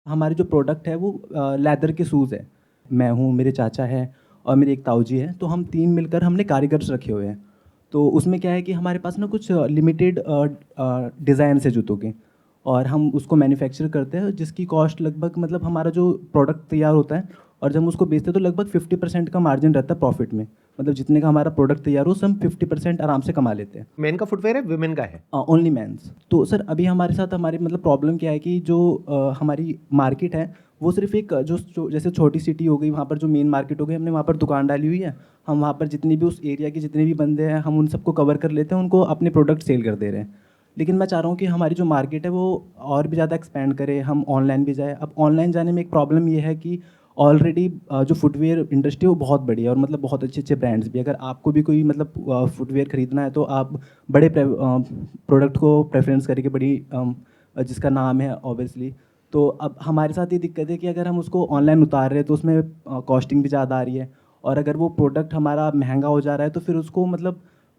हमारे जो प्रोडक्ट है वो लेदर के शूज़ है। मैं हूँ, मेरे चाचा है और मेरी एक ताऊ जी है, तो हम 3 मिलकर हमने कारीगर्स रखे हुए हैं। तो उसमें क्या है कि हमारे पास ना कुछ लिमिटेड डिज़ाइन्स है जूतों के, और हम उसको मैन्युफैक्चर करते हैं, जिसकी कॉस्ट लगभग, मतलब हमारा जो प्रोडक्ट तैयार होता है और जब हम उसको बेचते हैं तो लगभग 50% का मार्जिन रहता है प्रॉफिट में। मतलब जितने का हमारा प्रोडक्ट तैयार हो उससे हम 50% आराम से कमा लेते हैं। मेन का फुटवेयर है, विमेन का है? Only mains. तो सर अभी हमारे साथ हमारी मतलब प्रॉब्लम क्या है कि जो हमारी मार्केट है वो सिर्फ एक जैसे छोटी सिटी हो गई, वहाँ पर जो मेन मार्केट हो गई, हमने वहाँ पर दुकान डाली हुई है। हम वहाँ पर जितनी भी उस एरिया के जितने भी बंदे हैं हम उन सबको कवर कर लेते हैं, उनको अपने प्रोडक्ट सेल कर दे रहे हैं। लेकिन मैं चाह रहा हूँ कि हमारी जो मार्केट है वो और भी ज़्यादा एक्सपेंड करे, हम ऑनलाइन भी जाए। अब ऑनलाइन जाने में एक प्रॉब्लम ये है कि ऑलरेडी जो फुटवेयर इंडस्ट्री है वो बहुत बड़ी है, और मतलब बहुत अच्छे अच्छे ब्रांड्स भी। अगर आपको भी कोई मतलब फुटवेयर खरीदना है तो आप बड़े प्रोडक्ट को प्रेफरेंस करके, बड़ी जिसका नाम है ऑब्वियसली। तो अब हमारे साथ ये दिक्कत है कि अगर हम उसको ऑनलाइन उतार रहे हैं तो उसमें कॉस्टिंग भी ज़्यादा आ रही है, और अगर वो प्रोडक्ट हमारा महंगा हो जा रहा है तो फिर उसको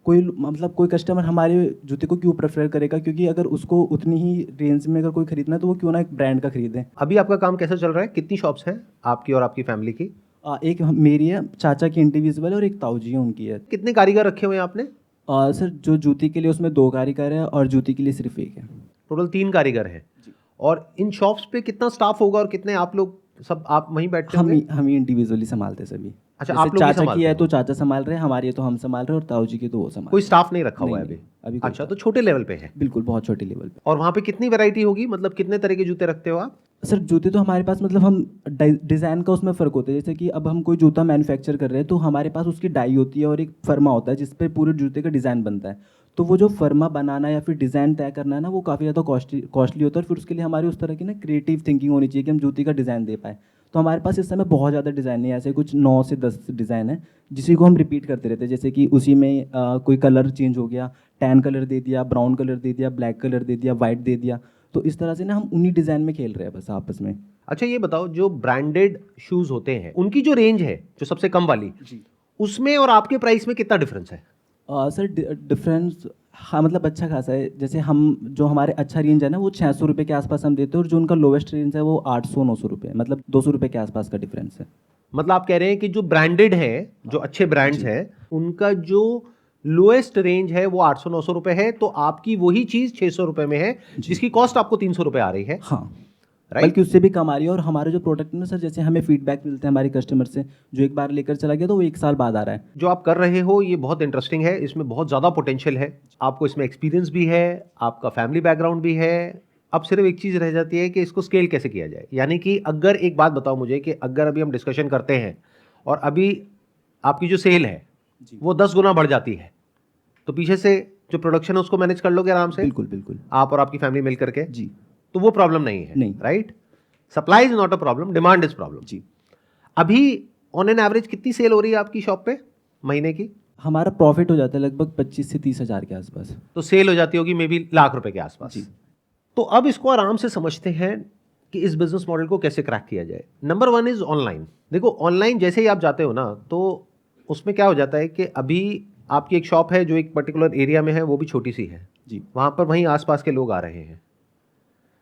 कोई कस्टमर हमारे जूते को क्यों प्रेफर करेगा, क्योंकि अगर उसको उतनी ही रेंज में अगर कोई खरीदना है तो वो क्यों ना एक ब्रांड का खरीदें। अभी आपका काम कैसा चल रहा है? कितनी शॉप्स हैं आपकी और आपकी फैमिली की? एक मेरी है, चाचा की इंडिविजुअल है, और एक ताऊ जी है उनकी है। कितने कारीगर रखे हुए हैं आपने? सर जो जूती के लिए उसमें 2 कारीगर है और जूती के लिए सिर्फ एक है। टोटल 3 कारीगर हैं। जी। और इन शॉप्स पे कितना स्टाफ होगा और कितने आप लोग, सब आप वहीं बैठते होंगे? हम ही इंडिविजुअली संभालते हैं सभी। अच्छा, जैसे आप लोग ही चाचा की संभालते है हो? तो चाचा संभाल रहे हैं, हमारी है तो हम संभाल रहे हैं, और ताऊ जी की तो वो संभाल कोई रहे हैं। स्टाफ नहीं रखा हुआ है नहीं, अभी? अभी कोई अच्छा, staff तो छोटे लेवल पे है। बिल्कुल बहुत छोटे लेवल पे। और वहाँ पे कितनी वैरायटी होगी, मतलब कितने तरह के जूते रखते हो आप? सर जूते तो हमारे पास, मतलब हम डिज़ाइन का उसमें फ़र्क होता है। जैसे कि अब हम कोई जूता मैन्युफैक्चर कर रहे हैं तो हमारे पास उसकी डाई होती है और एक फर्मा होता है जिस पे पूरे जूते का डिज़ाइन बनता है। तो वो जो फर्मा बनाना या फिर डिज़ाइन तय करना है ना, वो काफ़ी ज़्यादा कॉस्टली होता है, और फिर उसके लिए हमारी उस तरह की ना क्रिएटिव थिंकिंग होनी चाहिए कि हम जूते का डिज़ाइन दे पाए। तो हमारे पास इस समय बहुत ज़्यादा डिज़ाइन नहीं है, ऐसे कुछ 9 से 10 डिज़ाइन है जिसी को हम रिपीट करते रहते हैं। जैसे कि उसी में कोई कलर चेंज हो गया, टैन कलर दे दिया, ब्राउन कलर दे दिया, ब्लैक कलर दे दिया, वाइट दे दिया। तो इस तरह से ना हम उन्हीं डिज़ाइन में खेल रहे हैं बस आपस में। अच्छा, ये बताओ, जो ब्रांडेड शूज होते हैं उनकी जो रेंज है, जो सबसे कम वाली, जी। उसमें और आपके प्राइस में कितना डिफरेंस है? सर डिफरेंस, हाँ मतलब अच्छा खासा है। जैसे हम जो हमारे अच्छा रेंज है ना वो 600 रुपये के आसपास हम देते हैं, और जो उनका लोवेस्ट रेंज है वो 800-900 रुपये, मतलब 200 रुपये के आसपास का डिफरेंस है। मतलब आप कह रहे हैं कि जो ब्रांडेड है, जो अच्छे ब्रांड्स जी। हैं, उनका जो लोएस्ट रेंज है वो 800-900 रुपए है, तो आपकी वही चीज 600 रुपए में है, जी। जिसकी कॉस्ट आपको 300 रुपए आ रही है। हाँ, राइट? बल्कि उससे भी कम आ रही है। और हमारे जो प्रोडक्ट है ना सर, जैसे हमें फीडबैक मिलते हैं हमारे कस्टमर से, जो एक बार लेकर चला गया तो वो 1 साल बाद आ रहा है। जो आप कर रहे हो ये बहुत इंटरेस्टिंग है, इसमें बहुत ज़्यादा पोटेंशियल है, आपको इसमें एक्सपीरियंस भी है, आपका फैमिली बैकग्राउंड भी है। अब सिर्फ एक चीज़ रह जाती है कि इसको स्केल कैसे किया जाए। यानी कि अगर एक बात बताओ मुझे कि अगर अभी हम डिस्कशन करते हैं और अभी आपकी जो सेल है जी। वो 10 गुना बढ़ जाती है, तो पीछे से जो प्रोडक्शन है उसको मैनेज कर लोगे आराम से, बिल्कुल बिल्कुल। आप और आपकी फैमिली मिल करके? जी। तो वो प्रॉब्लम नहीं है। नहीं। Right? Supply is not a problem, demand is problem. जी। अभी ऑन एन एवरेज कितनी सेल हो रही है आपकी शॉप पे महीने की? हमारा प्रॉफिट हो जाता है लगभग 25 से 30 हज़ार के आसपास। तो सेल हो जाती होगी मे बी लाख रुपए के आसपास। जी। तो अब इसको आराम से समझते हैं कि इस बिजनेस मॉडल को कैसे क्रैक किया जाए। Number 1 is online. देखो, ऑनलाइन जैसे ही आप जाते हो ना, तो उसमें क्या हो जाता है कि अभी आपकी एक शॉप है जो एक पर्टिकुलर एरिया में है, वो भी छोटी सी है, जी। वहां पर वहीं आसपास के लोग आ रहे हैं।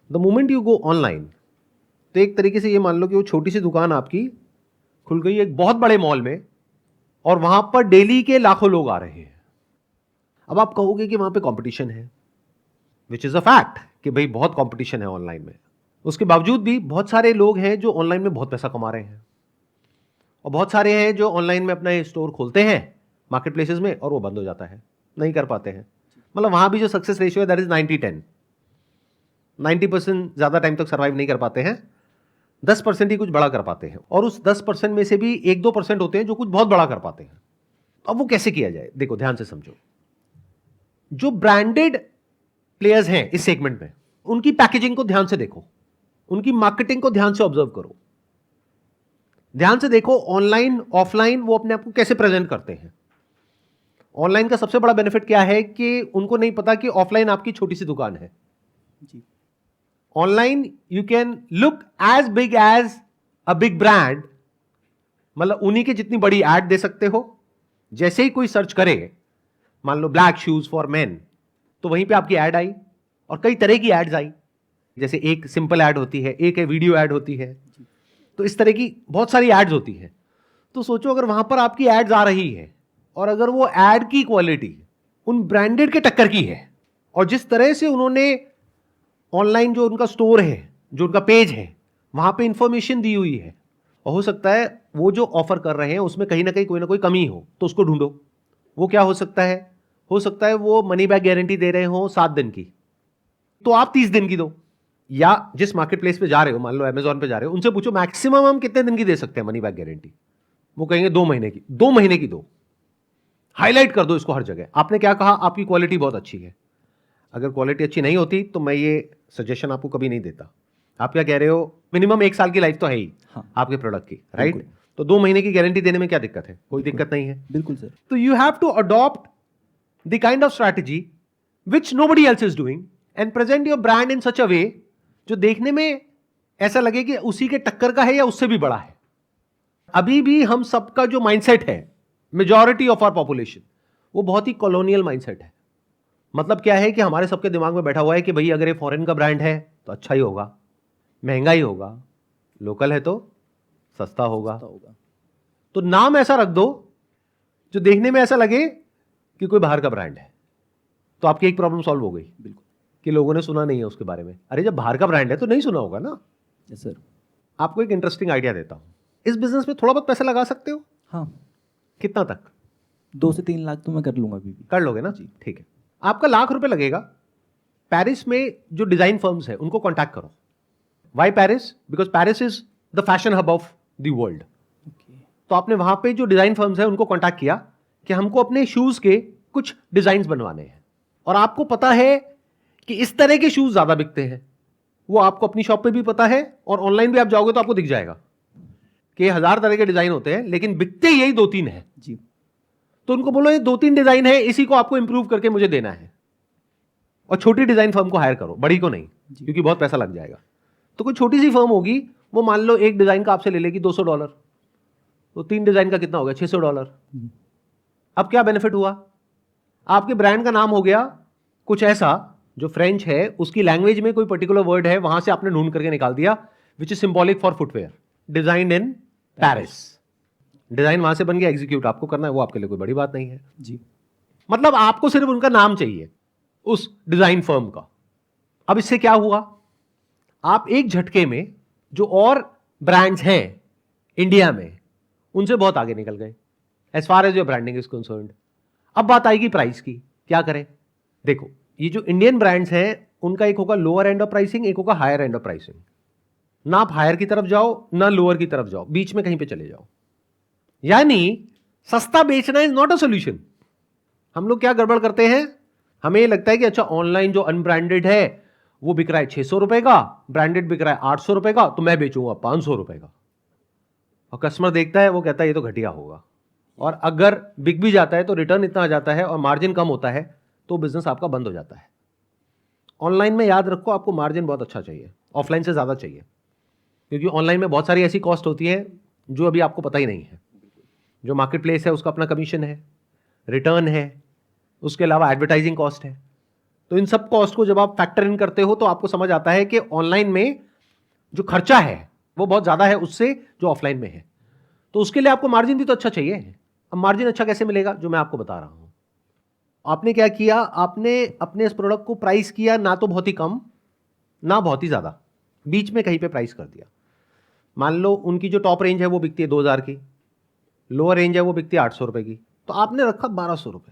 The moment you go online, तो एक तरीके से ये मान लो कि वो छोटी सी दुकान आपकी खुल गई एक बहुत बड़े मॉल में, और वहां पर डेली के लाखों लोग आ रहे हैं। अब आप कहोगे कि वहां पे कंपटीशन है, विच इज अ फैक्ट कि भाई बहुत कंपटीशन है ऑनलाइन में। उसके बावजूद भी बहुत सारे लोग हैं जो ऑनलाइन में बहुत पैसा कमा रहे हैं, और बहुत सारे हैं जो ऑनलाइन में अपना स्टोर खोलते हैं मार्केट प्लेसेस में और वो बंद हो जाता है, नहीं कर पाते हैं। मतलब वहां भी जो सक्सेस रेशियो है दैट इज 90-10। 90% ज्यादा टाइम तक सर्वाइव नहीं कर पाते हैं, 10% ही कुछ बड़ा कर पाते हैं, और उस 10% में से भी 1-2% होते हैं जो कुछ बहुत बड़ा कर पाते हैं। अब वो कैसे किया जाए? देखो, ध्यान से समझो। जो ब्रांडेड प्लेयर्स हैं इस सेगमेंट में, उनकी पैकेजिंग को ध्यान से देखो, उनकी मार्केटिंग को ध्यान से ऑब्जर्व करो, ध्यान से देखो ऑनलाइन ऑफलाइन वो अपने आप को कैसे प्रेजेंट करते हैं। ऑनलाइन का सबसे बड़ा बेनिफिट क्या है कि उनको नहीं पता कि ऑफलाइन आपकी छोटी सी दुकान है। जी। Online you can look as big as a big brand, मतलब उन्हीं की जितनी बड़ी एड दे सकते हो। जैसे ही कोई सर्च करे, मान लो ब्लैक शूज फॉर मेन, तो वहीं पे आपकी एड आई, और कई तरह की एड्स आई। जैसे एक सिंपल ऐड होती है, एक है वीडियो ऐड होती है, तो इस तरह की बहुत सारी एड्स होती है। तो सोचो अगर वहां पर आपकी एड्स आ रही है और अगर वो एड की क्वालिटी उन ब्रांडेड के टक्कर की है, और जिस तरह से उन्होंने ऑनलाइन जो उनका स्टोर है, जो उनका पेज है, वहां पे इंफॉर्मेशन दी हुई है, और हो सकता है वो जो ऑफर कर रहे हैं उसमें कहीं ना कोई कमी हो, तो उसको ढूंढो। वो क्या हो सकता है? हो सकता है वो मनी बैक गारंटी दे रहे हो 7 दिन की, तो आप 30 दिन की दो। या जिस मार्केट प्लेस पे जा रहे हो, मान लो अमेजॉन पे जा रहे हो, उनसे पूछो मैक्सिमम हम कितने दिन की दे सकते हैं मनी बैक गारंटी। वो कहेंगे 2 महीने की। 2 महीने की दो, हाईलाइट कर दो इसको हर जगह। आपने क्या कहा? आपकी क्वालिटी बहुत अच्छी है। अगर क्वालिटी अच्छी नहीं होती तो मैं ये सजेशन आपको कभी नहीं देता। आप क्या कह रहे हो? मिनिमम 1 साल की लाइफ तो है ही आपके प्रोडक्ट की, राइट? तो 2 महीने की गारंटी देने में क्या दिक्कत है? कोई दिक्कत नहीं है। बिल्कुल सर। तो you have to adopt the kind of strategy which nobody else is doing and present your brand in such a way जो देखने में ऐसा लगे कि उसी के टक्कर का है या उससे भी बड़ा है। अभी भी हम सबका जो माइंडसेट है, मेजॉरिटी ऑफ आवर पॉपुलेशन, वो बहुत ही कॉलोनियल माइंडसेट है। मतलब क्या है कि हमारे सबके दिमाग में बैठा हुआ है कि भाई अगर ये फॉरेन का ब्रांड है तो अच्छा ही होगा, महंगा ही होगा, लोकल है तो सस्ता होगा। तो नाम ऐसा रख दो जो देखने में ऐसा लगे कि कोई बाहर का ब्रांड है, तो आपकी एक प्रॉब्लम सॉल्व हो गई। बिल्कुल, कि लोगों ने सुना नहीं है उसके बारे में। अरे जब बाहर का ब्रांड है तो नहीं सुना होगा ना। Yes sir. आपको एक इंटरेस्टिंग आइडिया देता हूं। इस बिजनेस में थोड़ा बहुत पैसा लगा सकते हो। हाँ। कितना तक? 2 से 3 लाख तो मैं कर लूंगा अभी भी। कर लोगे ना जी? ठीक है। आपका ₹1,00,000 लगेगा। पेरिस में जो डिजाइन फर्म्स है उनको कॉन्टैक्ट करो। Why Paris? Because Paris is the fashion hub of the world. तो आपने वहां पे जो डिजाइन फर्म्स है उनको कॉन्टैक्ट किया कि हमको अपने शूज के कुछ डिजाइन बनवाने हैं, और आपको पता है कि इस तरह के शूज ज्यादा बिकते हैं। वो आपको अपनी शॉप पे भी पता है, और ऑनलाइन भी आप जाओगे तो आपको दिख जाएगा कि 1000 तरह के डिजाइन होते हैं, लेकिन बिकते यही 2-3 है जी। तो उनको बोलो ये 2-3 डिजाइन है, इसी को आपको इंप्रूव करके मुझे देना है। और छोटी डिजाइन फर्म को हायर करो, बड़ी को नहीं, क्योंकि बहुत पैसा लग जाएगा। तो कोई छोटी सी फर्म होगी, वो मान लो एक डिजाइन का आपसे ले लेगी $200, तो 3 डिजाइन का कितना हो गया? $600। अब क्या बेनिफिट हुआ? आपके ब्रांड का नाम हो गया कुछ ऐसा जो फ्रेंच है, उसकी लैंग्वेज में कोई पर्टिकुलर वर्ड है, वहां से आपने ढूंढ करके निकाल दिया, which is symbolic for footwear, design in Paris. Design वहां से बन गया, एग्जीक्यूट आपको करना है, वो आपके लिए कोई बड़ी बात नहीं है जी। मतलब आपको सिर्फ उनका नाम चाहिए, उस डिजाइन फर्म का। अब इससे क्या हुआ? आप एक झटके में जो और ब्रांड्स हैं इंडिया में, उनसे बहुत आगे निकल गए as far as your branding is concerned. अब बात आएगी प्राइस की। क्या करें? देखो, ये जो इंडियन ब्रांड्स हैं उनका एक होगा लोअर एंड ऑफ प्राइसिंग, एक होगा हायर एंड ऑफ प्राइसिंग। ना आप हायर की तरफ जाओ ना लोअर की तरफ जाओ, बीच में कहीं पे चले जाओ। यानी सस्ता बेचना इज नॉट अ सोल्यूशन। हम लोग क्या गड़बड़ करते हैं? हमें ये लगता है कि अच्छा ऑनलाइन जो अनब्रांडेड है वो बिक रहा है ₹600 का, ब्रांडेड बिक रहा है ₹800 का, तो मैं बेचूंगा ₹500 का। और कस्टमर देखता है, वो कहता है ये तो घटिया होगा। और अगर बिक भी जाता है तो रिटर्न इतना आ जाता है और मार्जिन कम होता है, तो बिजनेस आपका बंद हो जाता है। ऑनलाइन में याद रखो, आपको मार्जिन बहुत अच्छा चाहिए, ऑफलाइन से ज्यादा चाहिए, क्योंकि ऑनलाइन में बहुत सारी ऐसी कॉस्ट होती है जो अभी आपको पता ही नहीं है। जो मार्केट प्लेस है उसका अपना कमीशन है, रिटर्न है, उसके अलावा एडवर्टाइजिंग कॉस्ट है। तो इन सब कॉस्ट को जब आप फैक्टर इन करते हो तो आपको समझ आता है कि ऑनलाइन में जो खर्चा है वो बहुत ज्यादा है उससे जो ऑफलाइन में है। तो उसके लिए आपको मार्जिन भी तो अच्छा चाहिए। अब मार्जिन अच्छा कैसे मिलेगा? जो मैं आपको बता रहा हूं। आपने क्या किया? आपने अपने इस प्रोडक्ट को प्राइस किया ना तो बहुत ही कम ना बहुत ही ज्यादा, बीच में कहीं पे प्राइस कर दिया। मान लो उनकी जो टॉप रेंज है वो बिकती है 2000 की, लोअर रेंज है वो बिकती है ₹800 की, तो आपने रखा ₹1200,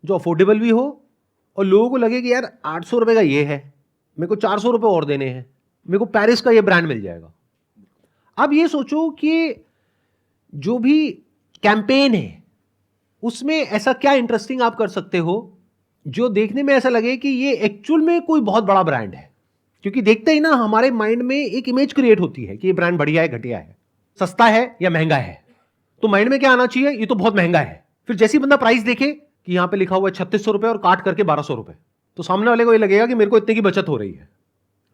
जो अफोर्डेबल भी हो और लोगों को लगे कि यार ₹800 का ये है, मेरे को ₹400 और देने हैं, मेरे को पेरिस का ये ब्रांड मिल जाएगा। अब ये सोचो कि जो भी कैंपेन है उसमें ऐसा क्या इंटरेस्टिंग आप कर सकते हो जो देखने में ऐसा लगे कि ये एक्चुअल में कोई बहुत बड़ा ब्रांड है। क्योंकि देखते ही ना हमारे माइंड में एक इमेज क्रिएट होती है कि ये ब्रांड बढ़िया है, घटिया है, सस्ता है या महंगा है। तो माइंड में क्या आना चाहिए? ये तो बहुत महंगा है। फिर जैसे ही बंदा प्राइस देखे कि यहां पे लिखा हुआ है ₹3600 और काट करके ₹1200, तो सामने वाले को ये लगेगा कि मेरे को इतने की बचत हो रही है।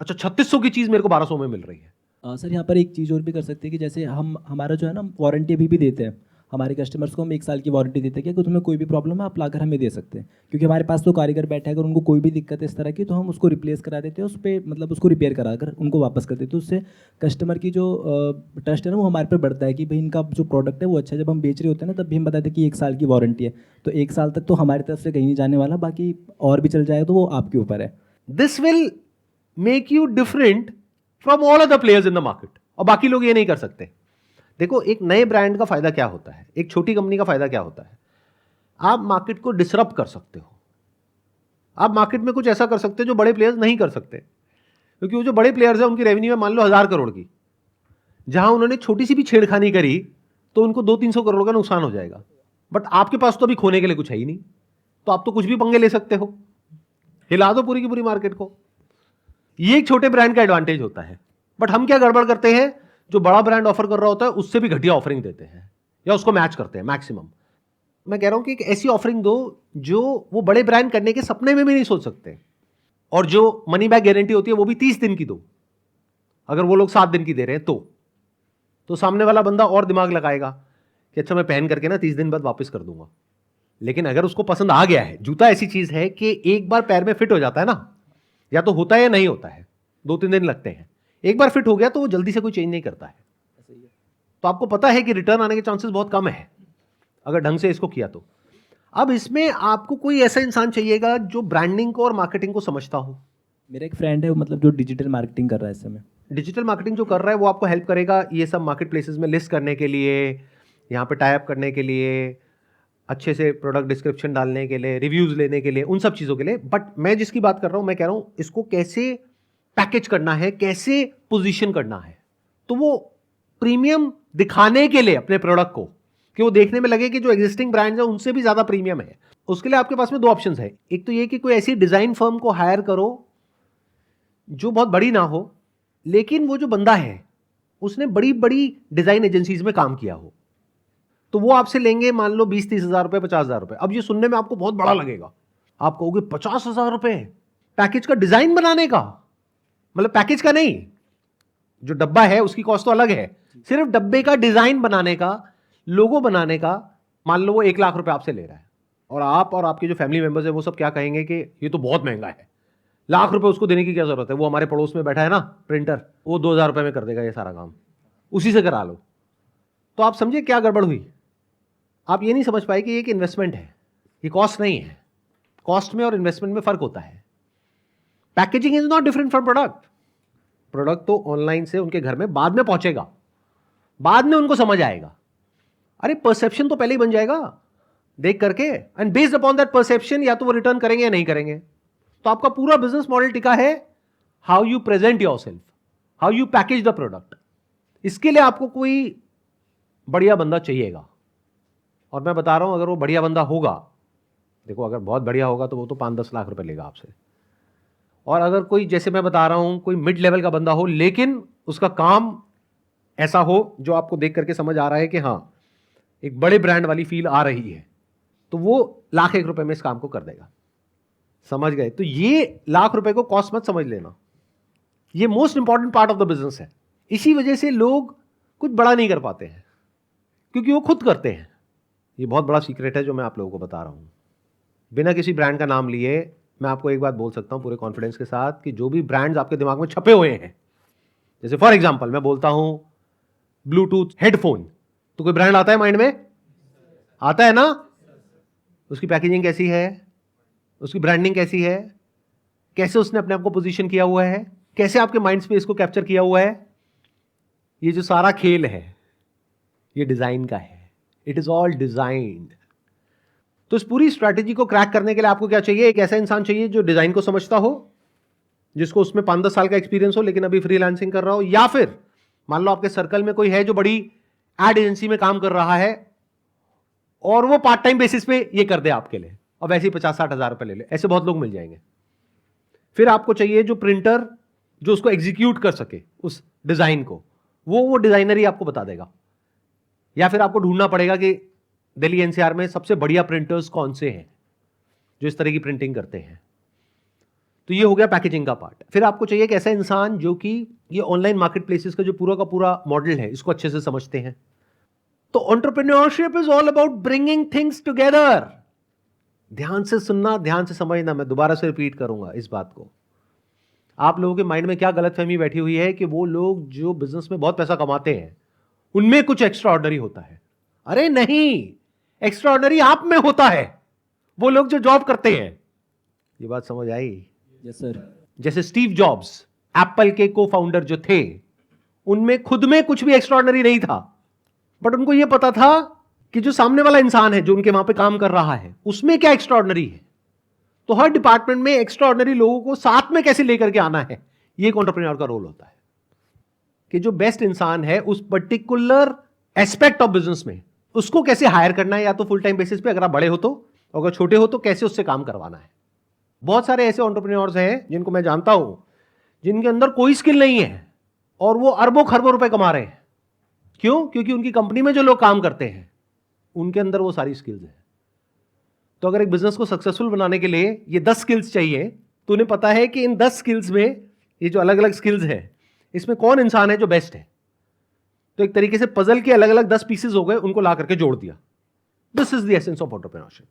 अच्छा, 3600 की चीज मेरे को 1200 में मिल रही है। सर यहाँ पर एक चीज़ और भी कर सकते हैं कि जैसे हमारा जो है ना, वारंटी अभी भी देते हैं। हमारे कस्टमर्स को हम 1 साल की वारंटी देते हैं कि अगर तुम्हें कोई भी प्रॉब्लम है आप लाकर हमें दे सकते हैं, क्योंकि हमारे पास तो कारीगर बैठा है, अगर उनको कोई भी दिक्कत है इस तरह की तो हम उसको रिप्लेस करा देते हैं, उस पर मतलब उसको रिपेयर करा कर उनको वापस कर देते हैं। उससे कस्टमर की जो ट्रस्ट है ना वो हमारे पर बढ़ता है कि भाई इनका जो प्रोडक्ट है वो अच्छा है। जब हम बेच रहे होते हैं ना तब भी हम बताते हैं कि 1 साल की वारंटी है, तो 1 साल तक तो हमारी तरफ से कहीं नहीं जाने वाला, बाकी और भी चल जाए तो वो आपके ऊपर है। This will make you different from all other players in the market, और बाकी लोग ये नहीं कर सकते। देखो, एक नए ब्रांड का फायदा क्या होता है, एक छोटी कंपनी का फायदा क्या होता है, आप मार्केट को डिसरप्ट कर सकते हो। आप मार्केट में कुछ ऐसा कर सकते हो जो बड़े प्लेयर्स नहीं कर सकते, क्योंकि वो जो बड़े प्लेयर्स हैं उनकी रेवेन्यू है मान लो 1000 करोड़ की, जहां उन्होंने छोटी सी भी छेड़खानी करी तो उनको 200-300 करोड़ का नुकसान हो जाएगा। बट आपके पास तो अभी खोने के लिए कुछ है ही नहीं, तो आप तो कुछ भी पंगे ले सकते हो, हिला दो पूरी की पूरी मार्केट को। ये एक छोटे ब्रांड का एडवांटेज होता है। बट हम क्या गड़बड़ करते हैं, जो बड़ा ब्रांड ऑफर कर रहा होता है उससे भी घटिया ऑफरिंग देते हैं या उसको मैच करते हैं मैक्सिमम। मैं कह रहा हूं कि एक ऐसी ऑफरिंग दो जो वो बड़े ब्रांड करने के सपने में भी नहीं सोच सकते, और जो मनी बैक गारंटी होती है वो भी 30 दिन की दो। अगर वो लोग 7 दिन की दे रहे हैं तो सामने वाला बंदा और दिमाग लगाएगा कि अच्छा मैं पहन करके ना 30 दिन बाद वापस कर दूंगा। लेकिन अगर उसको पसंद आ गया है, जूता ऐसी चीज है कि एक बार पैर में फिट हो जाता है ना, या तो होता है या नहीं होता है, 2-3 दिन लगते हैं, एक बार फिट हो गया तो वो जल्दी से कोई चेंज नहीं करता है। तो आपको पता है कि रिटर्न आने के चांसेस बहुत कम है अगर ढंग से इसको किया तो। अब इसमें आपको कोई ऐसा इंसान चाहिएगा जो ब्रांडिंग को और मार्केटिंग को समझता हो। मेरा एक फ्रेंड है वो मतलब जो डिजिटल मार्केटिंग कर रहा है इस समय। डिजिटल मार्केटिंग जो कर रहा है वो आपको हेल्प करेगा ये सब मार्केट प्लेसेस में लिस्ट करने के लिए, यहाँ पे टाई अप करने के लिए, अच्छे से प्रोडक्ट डिस्क्रिप्शन डालने के लिए, रिव्यूज लेने के लिए, उन सब चीज़ों के लिए। बट मैं जिसकी बात कर रहा हूँ, मैं कह रहा हूँ इसको कैसे पैकेज करना है, कैसे पोजीशन करना है, तो वो प्रीमियम दिखाने के लिए अपने प्रोडक्ट को, कि वो देखने में लगे कि जो एग्जिस्टिंग ब्रांड्स हैं उनसे भी ज़्यादा प्रीमियम है। उसके लिए आपके पास में 2 ऑप्शंस है। एक तो ये कि कोई ऐसी डिज़ाइन फर्म को हायर करो जो बहुत बड़ी ना हो, लेकिन वो जो बंदा है उसने बड़ी बड़ी डिज़ाइन एजेंसीज में काम किया हो, तो वो आपसे लेंगे मान लो 20-30 हज़ार रुपये, 50 हज़ार रुपये। अब ये सुनने में आपको बहुत बड़ा लगेगा, आप कहोगे 50 हज़ार रुपये पैकेज का डिज़ाइन बनाने का, मतलब पैकेज का नहीं, जो डब्बा है उसकी कॉस्ट तो अलग है, सिर्फ डब्बे का डिज़ाइन बनाने का, लोगो बनाने का, मान लो वो 1 लाख रुपए आपसे ले रहा है, और आप और आपके जो फैमिली मेंबर्स है वो सब क्या कहेंगे कि ये तो बहुत महंगा है, लाख रुपए उसको देने की क्या जरूरत है, वो हमारे पड़ोस में बैठा है ना प्रिंटर, वो 2000 रुपए में कर देगा ये सारा काम, उसी से करा लो। तो आप समझे क्या गड़बड़ हुई। आप ये नहीं समझ पाए कि ये एक इन्वेस्टमेंट है, ये कॉस्ट नहीं है। कॉस्ट में और इन्वेस्टमेंट में फर्क होता है। Packaging is not different from product. Product तो ऑनलाइन से उनके घर में बाद में पहुंचेगा, बाद में उनको समझ आएगा। अरे परसेप्शन तो पहले ही बन जाएगा देख करके, and based upon that perception या तो वो रिटर्न करेंगे या नहीं करेंगे। तो आपका पूरा बिजनेस मॉडल टिका है how you present yourself, how you package the product. इसके लिए आपको कोई बढ़िया बंदा चाहिएगा, और मैं बता रहा हूं अगर वो बढ़िया बंदा होगा, देखो अगर बहुत बढ़िया होगा तो वो तो 5-10 लाख रुपए लेगा आपसे, और अगर कोई जैसे मैं बता रहा हूं कोई मिड लेवल का बंदा हो लेकिन उसका काम ऐसा हो जो आपको देख करके समझ आ रहा है कि हाँ एक बड़े ब्रांड वाली फील आ रही है, तो वो ₹1,00,000 में इस काम को कर देगा। समझ गए। तो ये ₹1,00,000 को कॉस्ट मत समझ लेना, ये most important part of the business है। इसी वजह से लोग कुछ बड़ा नहीं कर पाते हैं, क्योंकि वो खुद करते हैं। ये बहुत बड़ा सीक्रेट है जो मैं आप लोगों को बता रहा हूं। बिना किसी ब्रांड का नाम लिए मैं आपको एक बात बोल सकता हूं पूरे कॉन्फिडेंस के साथ कि जो भी ब्रांड्स आपके दिमाग में छपे हुए हैं, जैसे फॉर एग्जांपल मैं बोलता हूं ब्लूटूथ हेडफोन, तो कोई ब्रांड आता है माइंड में? आता है ना? उसकी पैकेजिंग कैसी है, उसकी ब्रांडिंग कैसी है, कैसे उसने अपने आप को पोजीशन किया हुआ है, कैसे आपके माइंड स्पेस को कैप्चर किया हुआ है, ये जो सारा खेल है ये डिजाइन का है। It is all designed. तो इस पूरी स्ट्रैटेजी को क्रैक करने के लिए आपको क्या चाहिए? एक ऐसा इंसान चाहिए जो डिजाइन को समझता हो, जिसको उसमें 5-10 साल का एक्सपीरियंस हो लेकिन अभी फ्रीलांसिंग कर रहा हो, या फिर मान लो आपके सर्कल में कोई है जो बड़ी एड एजेंसी में काम कर रहा है और वो पार्ट टाइम बेसिस पे ये कर दे आपके लिए, और वैसे ही 50-60 हज़ार रुपए ले ले। ऐसे बहुत लोग मिल जाएंगे। फिर आपको चाहिए जो प्रिंटर जो उसको एग्जीक्यूट कर सके उस डिजाइन को, वो डिजाइनर ही आपको बता देगा, या फिर आपको ढूंढना पड़ेगा कि दिल्ली एनसीआर में सबसे बढ़िया प्रिंटर्स कौन से हैं जो इस तरह की प्रिंटिंग करते हैं। तो ये हो गया पैकेजिंग का पार्ट। फिर आपको चाहिए एक ऐसा इंसान जो कि ये ऑनलाइन मार्केट प्लेसेस का जो पूरा का पूरा मॉडल है इसको अच्छे से समझते हैं, तो entrepreneurship is all about bringing things together. ध्यान से सुनना, ध्यान से समझना। मैं दोबारा से रिपीट करूंगा इस बात को। आप लोगों के माइंड में क्या गलतफहमी बैठी हुई है कि वो लोग जो बिजनेस में बहुत पैसा कमाते हैं उनमें कुछ एक्स्ट्रा ऑर्डिनरी होता है। अरे नहीं, एक्स्ट्रा ऑर्डिनरी आप में होता है, वो लोग जो जॉब करते हैं। ये बात समझ आई? Yes sir. जैसे स्टीव जॉब्स, एप्पल के को फाउंडर जो थे, उनमें खुद में कुछ भी एक्स्ट्रा ऑर्डिनरी नहीं था, बट उनको यह पता था कि जो सामने वाला इंसान है जो उनके वहां पे काम कर रहा है उसमें क्या एक्स्ट्रा ऑर्डिनरी है। तो हर डिपार्टमेंट में एक्स्ट्रा ऑर्डिनरी लोगों को साथ में कैसे लेकर के आना है, ये एक एंटरप्रेन्योर का रोल होता है। कि जो बेस्ट इंसान है उस पर्टिकुलर एस्पेक्ट ऑफ बिजनेस में, उसको कैसे हायर करना है, या तो फुल टाइम बेसिस पे अगर आप बड़े हो तो, अगर छोटे हो तो कैसे उससे काम करवाना है। बहुत सारे ऐसे एंटरप्रेन्योर्स हैं जिनको मैं जानता हूं, जिनके अंदर कोई स्किल नहीं है और वो अरबों खरबों रुपए कमा रहे हैं। क्यों? क्योंकि उनकी कंपनी में जो लोग काम करते हैं उनके अंदर वो सारी स्किल्स हैं। तो अगर एक बिजनेस को सक्सेसफुल बनाने के लिए ये 10 स्किल्स चाहिए, तो उन्हें पता है कि इन 10 स्किल्स में, ये जो अलग अलग स्किल्स है, इसमें कौन इंसान है जो बेस्ट है। तो एक तरीके से पजल के अलग अलग 10 पीसेस हो गए, उनको ला करके जोड़ दिया। This is the essence of entrepreneurship.